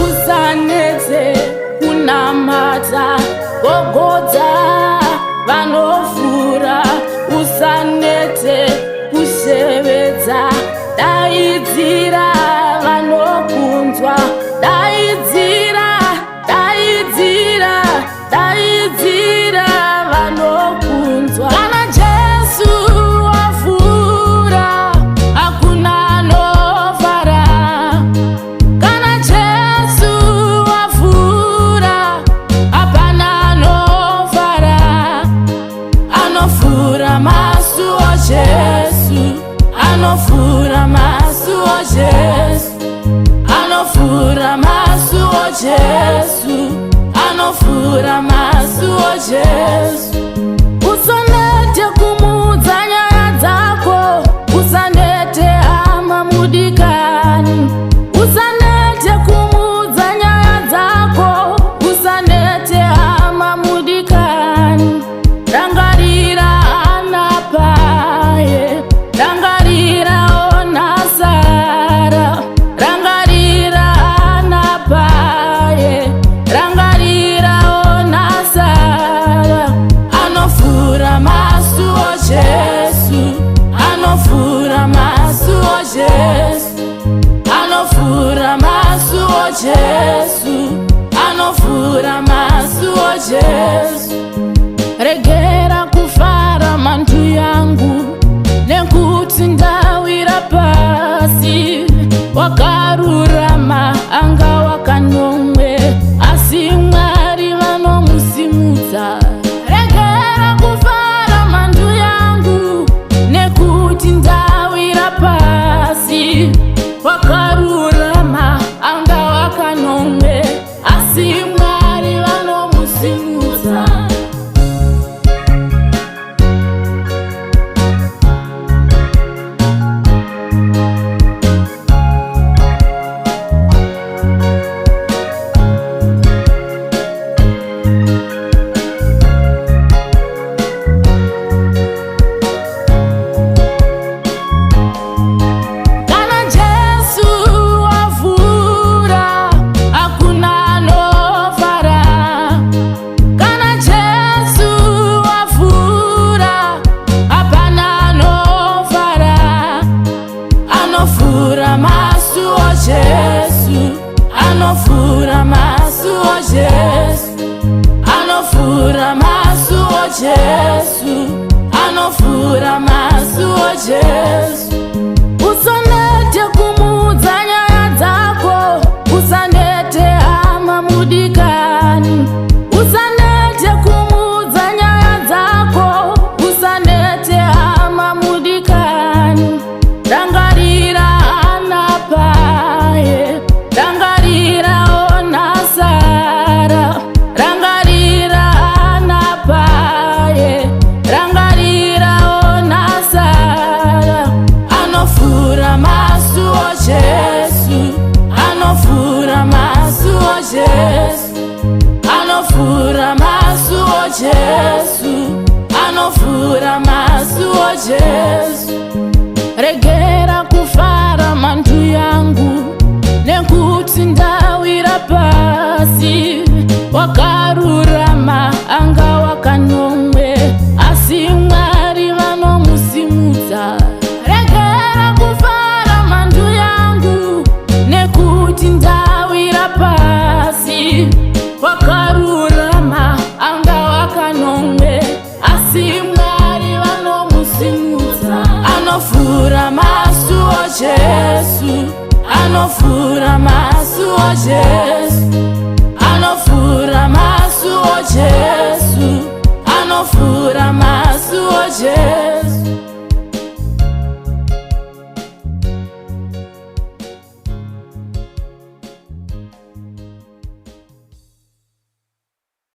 Usanete kunamata gogodza vanofura, usanete kusevedza, daidzira vanokunzwa, daidzira, daidzira, daidzira vanokunzwa. Kana Jesu wafura hakuna anofara, kana Jesu wafura hapana anofara, anofura masu wa Jesu, anofura masu wa Jesu, anofura masu wa Jesu, anofura masu wa Jesu. Usanete kumudza nyaya dzako, usanete hama mudikani, usanete kumudza nyaya dzako, usanete hama mudikani. Rangarira anapaye, rangarira ona Sara, rangarira anapaye, rangarira ona Sara. Anofura masu wa Jesu, anofura masu wa Jesu, anofura masu wa Jesu, anofura masu wa Jesu. Regera kufara mantu yangu, nekuti ndawira pasi. Wakarurama anga wakanomwe, asi Mwari vanomusimudza. Regera kufara mantu yangu, nekuti ndawira pasi. Wakarurama anga wakanomwe, asi Mwari vanomusimudza. Anofura masu wa Jesu, anofura masu wa Jesu, anofura masu wa Jesu, anofura masu wa Jesu. Usanete kumudza nyaya dzako, usanete hama mudikani, usanete kumudza nyaya dzako, usanete hama mudikani. Rangarira anapaye, rangarira ona Sara, rangarira anapaye, rangarira ona Sara. Anofura masu wa Jesu, anofura masu wa Jesu, anofura masu wa Jesu, anofura masu wa Jesu. Regera kufara mantu yangu, nekuti ndawira pasi. Wakarurama anga wakanomwe, asi Mwari vanomusimudza. Regera kufara mantu yangu, nekuti ndawira pasi. Wakarurama anga wakanomwe, asi Mwari vanomusimudza. Anofura masu wa Jesu, anofura masu wa Jesu.